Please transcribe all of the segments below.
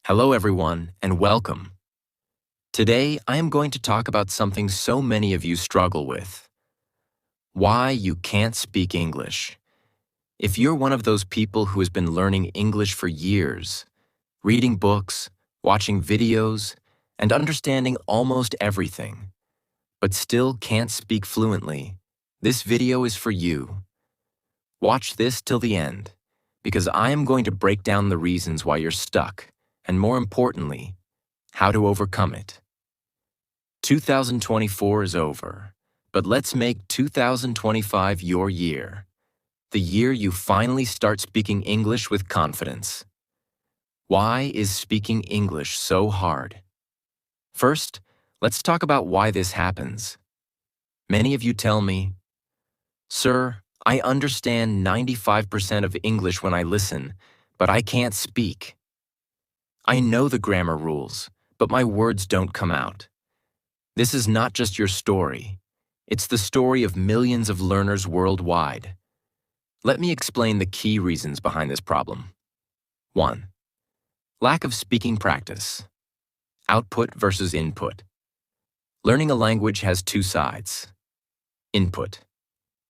Hello everyone, and welcome. Today, I am going to talk about something so many of you struggle with. Why you can't speak English. If you're one of those people who has been learning English for years, reading books, watching videos, and understanding almost everything, but still can't speak fluently, this video is for you. Watch this till the end, because I am going to break down the reasons why you're stuck, and more importantly, how to overcome it. 2024 is over, but let's make 2025 your year. The year you finally start speaking English with confidence. Why is speaking English so hard? First, let's talk about why this happens. Many of you tell me, "Sir, I understand 95% of English when I listen, but I can't speak. I know the grammar rules, but my words don't come out." This is not just your story. It's the story of millions of learners worldwide. Let me explain the key reasons behind this problem. 1. Lack of speaking practice. Output versus input. Learning a language has two sides. Input.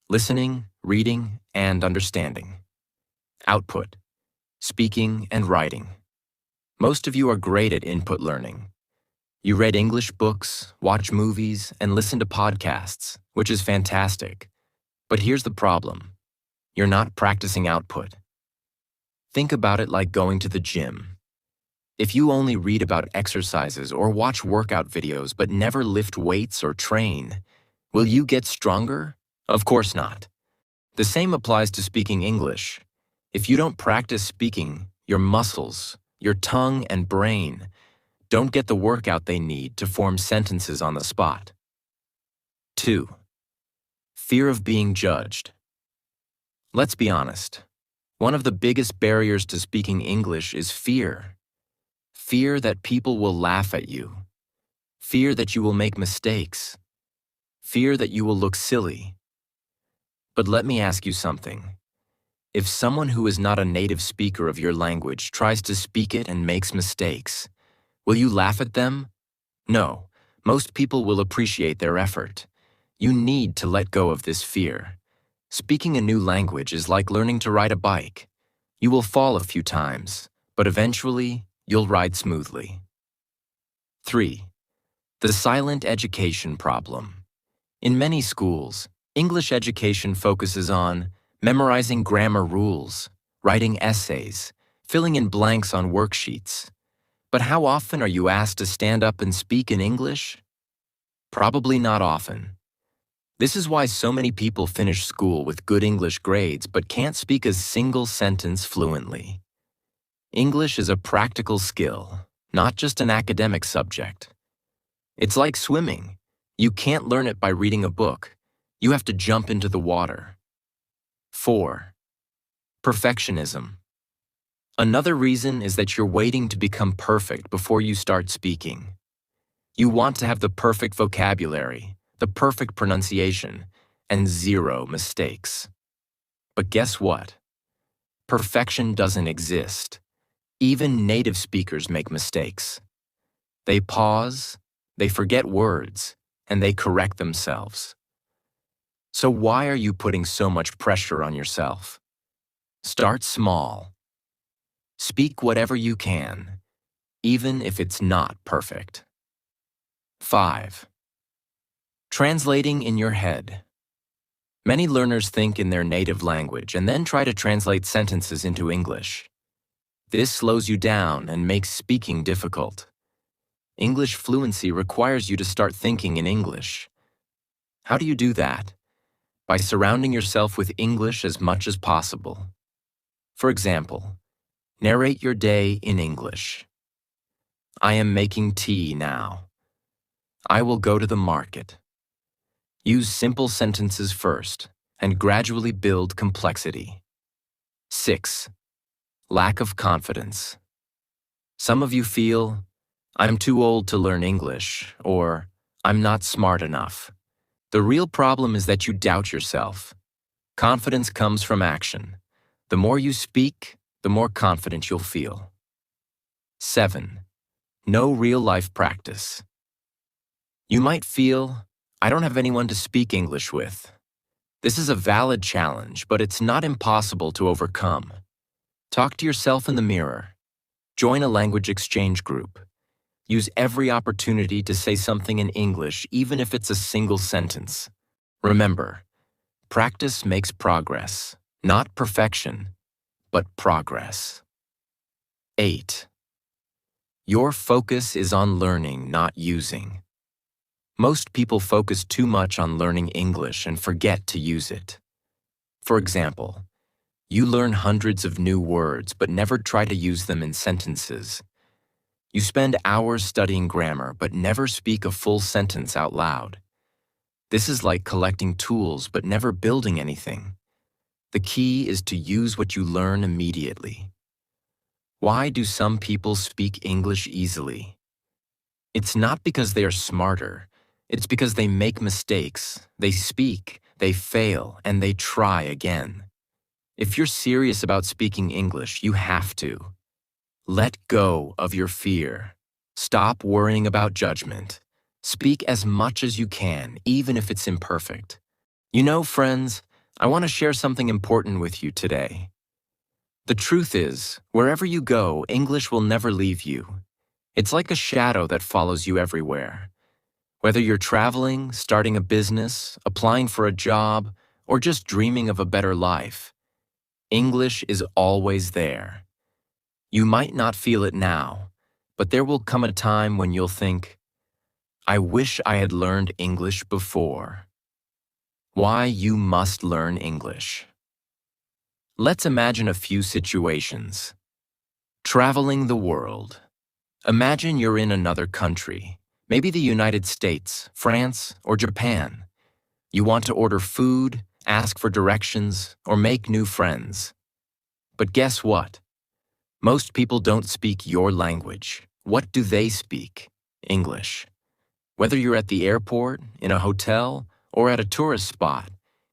Listening, reading, and understanding. Output. Speaking and writing. Most of you are great at input learning. You read English books, watch movies, and listen to podcasts, which is fantastic. But here's the problem. You're not practicing output. Think about it like going to the gym. If you only read about exercises or watch workout videos but never lift weights or train, will you get stronger? Of course not. The same applies to speaking English. If you don't practice speaking, your muscles, your tongue and brain don't get the workout they need to form sentences on the spot. 2. Fear of being judged. Let's be honest. One of the biggest barriers to speaking English is fear. Fear that people will laugh at you. Fear that you will make mistakes. Fear that you will look silly. But let me ask you something. If someone who is not a native speaker of your language tries to speak it and makes mistakes, will you laugh at them? No, most people will appreciate their effort. You need to let go of this fear. Speaking a new language is like learning to ride a bike. You will fall a few times, but eventually, you'll ride smoothly. 3. The silent education problem. In many schools, English education focuses on memorizing grammar rules, writing essays, filling in blanks on worksheets. But how often are you asked to stand up and speak in English? Probably not often. This is why so many people finish school with good English grades but can't speak a single sentence fluently. English is a practical skill, not just an academic subject. It's like swimming. You can't learn it by reading a book. You have to jump into the water. 4. Perfectionism. Another reason is that you're waiting to become perfect before you start speaking. You want to have the perfect vocabulary, the perfect pronunciation, and zero mistakes. But guess what? Perfection doesn't exist. Even native speakers make mistakes. They pause, they forget words, and they correct themselves. So why are you putting so much pressure on yourself? Start small. Speak whatever you can, even if it's not perfect. 5. Translating in your head. Many learners think in their native language and then try to translate sentences into English. This slows you down and makes speaking difficult. English fluency requires you to start thinking in English. How do you do that? By surrounding yourself with English as much as possible. For example, narrate your day in English. I am making tea now. I will go to the market. Use simple sentences first and gradually build complexity. 6. Lack of confidence. Some of you feel, I'm too old to learn English, or I'm not smart enough. The real problem is that you doubt yourself. Confidence comes from action. The more you speak, the more confident you'll feel. 7. No real-life practice. You might feel, I don't have anyone to speak English with. This is a valid challenge, but it's not impossible to overcome. Talk to yourself in the mirror. Join a language exchange group. Use every opportunity to say something in English, even if it's a single sentence. Remember, practice makes progress, not perfection, but progress. 8. Your focus is on learning, not using. Most people focus too much on learning English and forget to use it. For example, you learn hundreds of new words but never try to use them in sentences. You spend hours studying grammar but never speak a full sentence out loud. This is like collecting tools but never building anything. The key is to use what you learn immediately. Why do some people speak English easily? It's not because they are smarter. It's because they make mistakes, they speak, they fail, and they try again. If you're serious about speaking English, you have to. Let go of your fear. Stop worrying about judgment. Speak as much as you can, even if it's imperfect. You know, friends, I want to share something important with you today. The truth is, wherever you go, English will never leave you. It's like a shadow that follows you everywhere. Whether you're traveling, starting a business, applying for a job, or just dreaming of a better life, English is always there. You might not feel it now, but there will come a time when you'll think, I wish I had learned English before. Why you must learn English. Let's imagine a few situations. Traveling the world. Imagine you're in another country, maybe the United States, France, or Japan. You want to order food, ask for directions, or make new friends. But guess what? Most people don't speak your language. What do they speak? English. Whether you're at the airport, in a hotel, or at a tourist spot,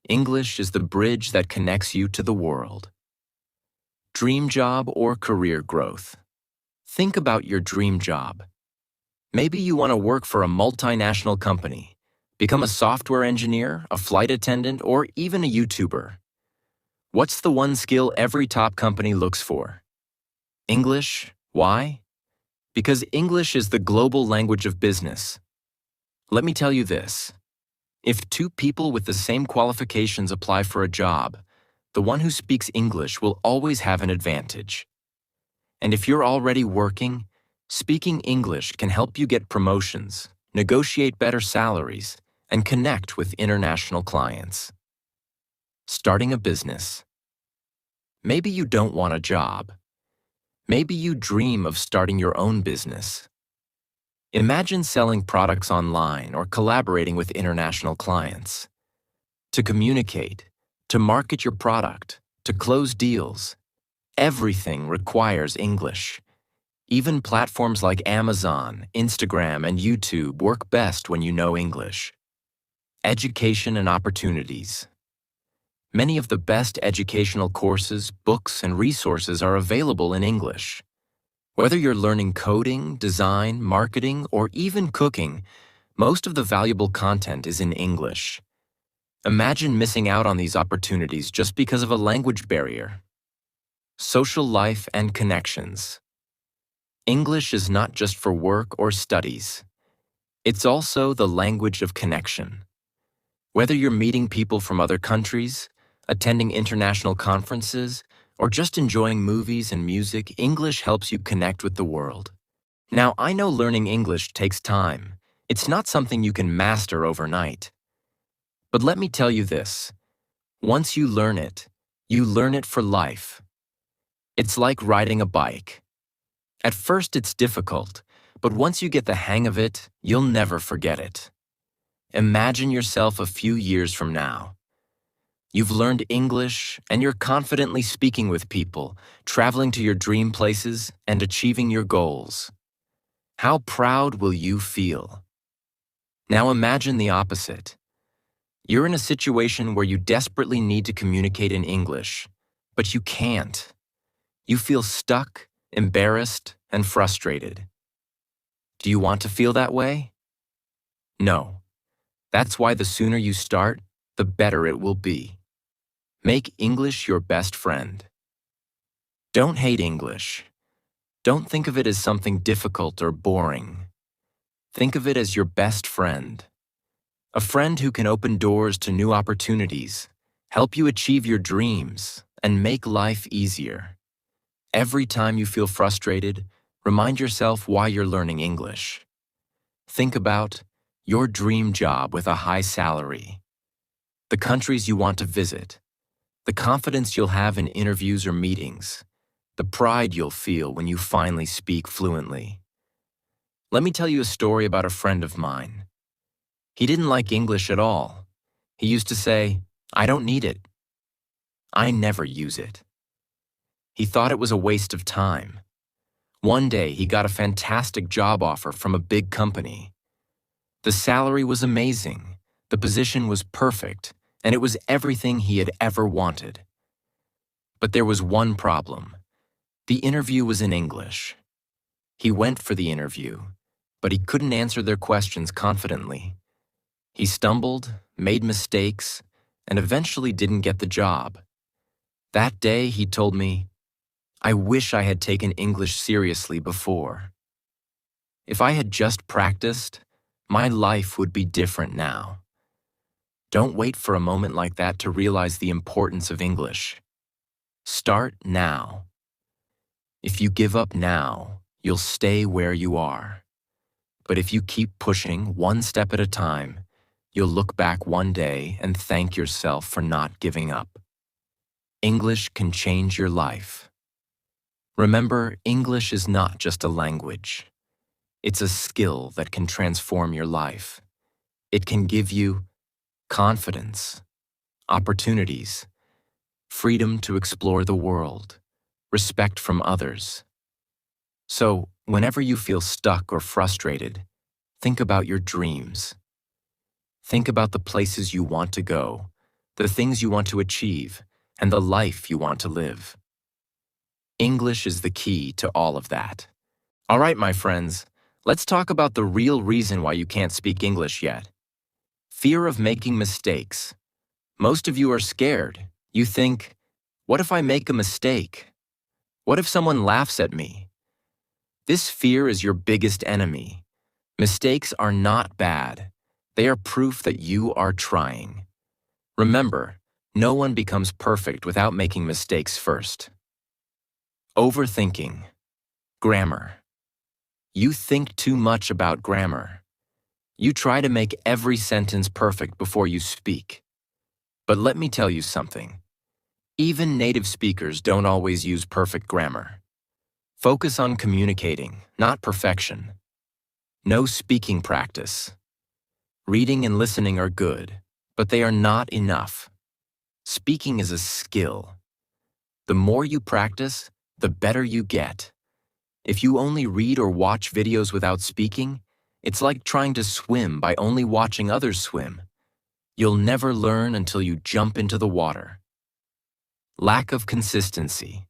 English is the bridge that connects you to the world. Dream job or career growth. Think about your dream job. Maybe you want to work for a multinational company, become a software engineer, a flight attendant, or even a YouTuber. What's the one skill every top company looks for? English. Why? Because English is the global language of business. Let me tell you this. If two people with the same qualifications apply for a job, the one who speaks English will always have an advantage. And if you're already working, speaking English can help you get promotions, negotiate better salaries, and connect with international clients. Starting a business. Maybe you don't want a job. Maybe you dream of starting your own business. Imagine selling products online or collaborating with international clients. To communicate, to market your product, to close deals, everything requires English. Even platforms like Amazon, Instagram, and YouTube work best when you know English. Education and opportunities. Many of the best educational courses, books, and resources are available in English. Whether you're learning coding, design, marketing, or even cooking, most of the valuable content is in English. Imagine missing out on these opportunities just because of a language barrier. Social life and connections. English is not just for work or studies. It's also the language of connection. Whether you're meeting people from other countries, attending international conferences, or just enjoying movies and music, English helps you connect with the world. Now, I know learning English takes time. It's not something you can master overnight. But let me tell you this. Once you learn it for life. It's like riding a bike. At first, it's difficult, but once you get the hang of it, you'll never forget it. Imagine yourself a few years from now. You've learned English, and you're confidently speaking with people, traveling to your dream places, and achieving your goals. How proud will you feel? Now imagine the opposite. You're in a situation where you desperately need to communicate in English, but you can't. You feel stuck, embarrassed, and frustrated. Do you want to feel that way? No. That's why the sooner you start, the better it will be. Make English your best friend. Don't hate English. Don't think of it as something difficult or boring. Think of it as your best friend. A friend who can open doors to new opportunities, help you achieve your dreams, and make life easier. Every time you feel frustrated, remind yourself why you're learning English. Think about your dream job with a high salary, the countries you want to visit, the confidence you'll have in interviews or meetings, the pride you'll feel when you finally speak fluently. Let me tell you a story about a friend of mine. He didn't like English at all. He used to say, "I don't need it. I never use it." He thought it was a waste of time. One day, he got a fantastic job offer from a big company. The salary was amazing, the position was perfect, and it was everything he had ever wanted. But there was one problem. The interview was in English. He went for the interview, but he couldn't answer their questions confidently. He stumbled, made mistakes, and eventually didn't get the job. That day, he told me, "I wish I had taken English seriously before. If I had just practiced, my life would be different now." Don't wait for a moment like that to realize the importance of English. Start now. If you give up now, you'll stay where you are. But if you keep pushing one step at a time, you'll look back one day and thank yourself for not giving up. English can change your life. Remember, English is not just a language. It's a skill that can transform your life. It can give you confidence, opportunities, freedom to explore the world, respect from others. So, whenever you feel stuck or frustrated, think about your dreams. Think about the places you want to go, the things you want to achieve, and the life you want to live. English is the key to all of that. All right, my friends, let's talk about the real reason why you can't speak English yet. Fear of making mistakes. Most of you are scared. You think, what if I make a mistake? What if someone laughs at me? This fear is your biggest enemy. Mistakes are not bad. They are proof that you are trying. Remember, no one becomes perfect without making mistakes first. Overthinking. Grammar. You think too much about grammar. You try to make every sentence perfect before you speak. But let me tell you something. Even native speakers don't always use perfect grammar. Focus on communicating, not perfection. No speaking practice. Reading and listening are good, but they are not enough. Speaking is a skill. The more you practice, the better you get. If you only read or watch videos without speaking, it's like trying to swim by only watching others swim. You'll never learn until you jump into the water. Lack of consistency.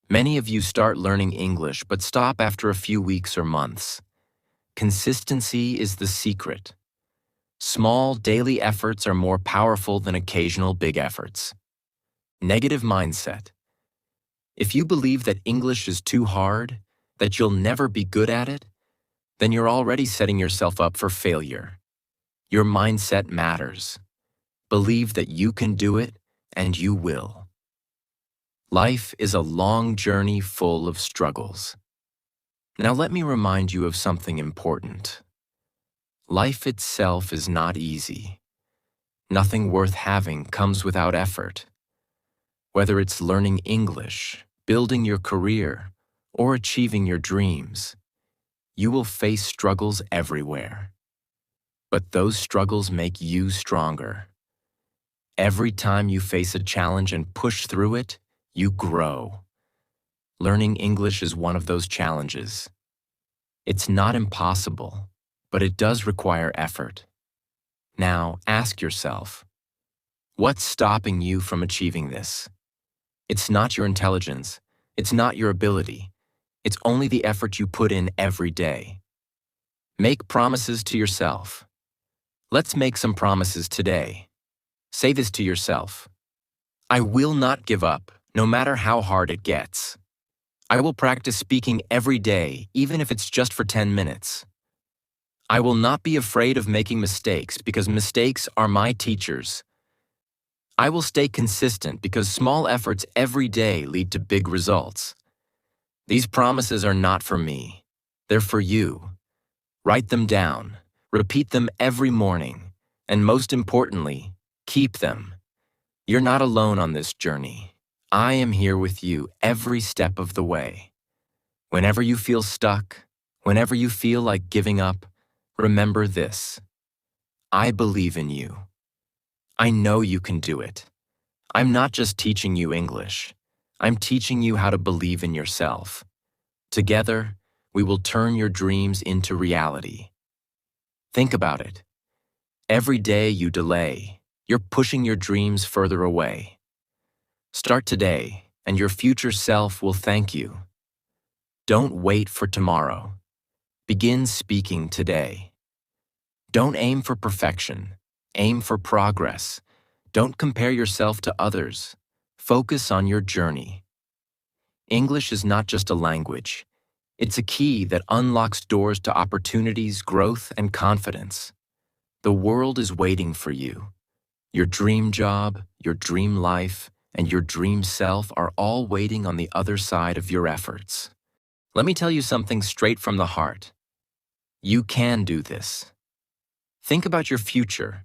Many of you start learning English but stop after a few weeks or months. Consistency is the secret. Small daily efforts are more powerful than occasional big efforts. Negative mindset. If you believe that English is too hard, that you'll never be good at it, then you're already setting yourself up for failure. Your mindset matters. Believe that you can do it, and you will. Life is a long journey full of struggles. Now let me remind you of something important. Life itself is not easy. Nothing worth having comes without effort. Whether it's learning English, building your career, or achieving your dreams, you will face struggles everywhere. But those struggles make you stronger. Every time you face a challenge and push through it, you grow. Learning English is one of those challenges. It's not impossible, but it does require effort. Now, ask yourself, what's stopping you from achieving this? It's not your intelligence. It's not your ability. It's only the effort you put in every day. Make promises to yourself. Let's make some promises today. Say this to yourself. I will not give up, no matter how hard it gets. I will practice speaking every day, even if it's just for 10 minutes. I will not be afraid of making mistakes because mistakes are my teachers. I will stay consistent because small efforts every day lead to big results. These promises are not for me. They're for you. Write them down, repeat them every morning, and most importantly, keep them. You're not alone on this journey. I am here with you every step of the way. Whenever you feel stuck, whenever you feel like giving up, remember this. I believe in you. I know you can do it. I'm not just teaching you English. I'm teaching you how to believe in yourself. Together, we will turn your dreams into reality. Think about it. Every day you delay, you're pushing your dreams further away. Start today, and your future self will thank you. Don't wait for tomorrow. Begin speaking today. Don't aim for perfection. Aim for progress. Don't compare yourself to others. Focus on your journey. English is not just a language. It's a key that unlocks doors to opportunities, growth, and confidence. The world is waiting for you. Your dream job, your dream life, and your dream self are all waiting on the other side of your efforts. Let me tell you something straight from the heart. You can do this. Think about your future.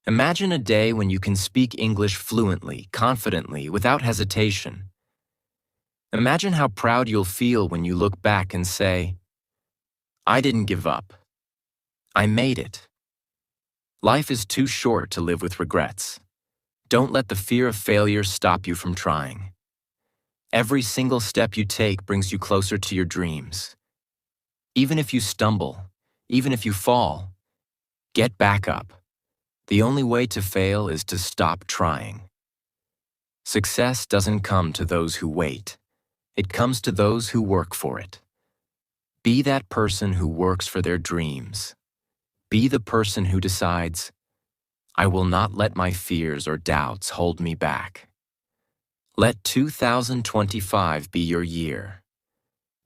Imagine a day when you can speak English fluently, confidently, without hesitation. Imagine how proud you'll feel when you look back and say, I didn't give up. I made it. Life is too short to live with regrets. Don't let the fear of failure stop you from trying. Every single step you take brings you closer to your dreams. Even if you stumble, even if you fall, get back up. The only way to fail is to stop trying. Success doesn't come to those who wait. It comes to those who work for it. Be that person who works for their dreams. Be the person who decides, I will not let my fears or doubts hold me back. Let 2025 be your year.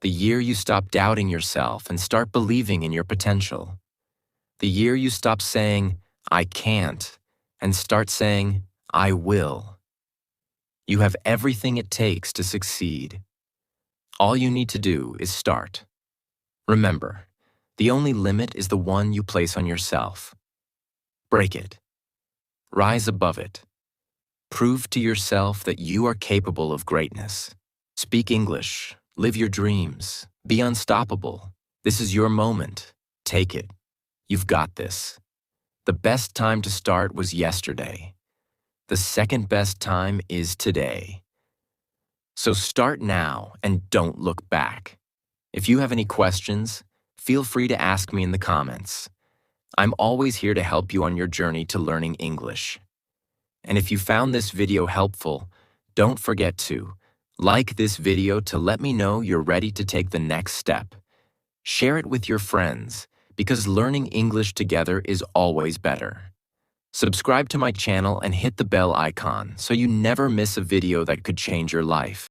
The year you stop doubting yourself and start believing in your potential. The year you stop saying, I can't, and start saying, I will. You have everything it takes to succeed. All you need to do is start. Remember, the only limit is the one you place on yourself. Break it. Rise above it. Prove to yourself that you are capable of greatness. Speak English. Live your dreams. Be unstoppable. This is your moment. Take it. You've got this. The best time to start was yesterday. The second best time is today. So start now and don't look back. If you have any questions, feel free to ask me in the comments. I'm always here to help you on your journey to learning English. And if you found this video helpful, don't forget to like this video to let me know you're ready to take the next step. Share it with your friends, because learning English together is always better. Subscribe to my channel and hit the bell icon so you never miss a video that could change your life.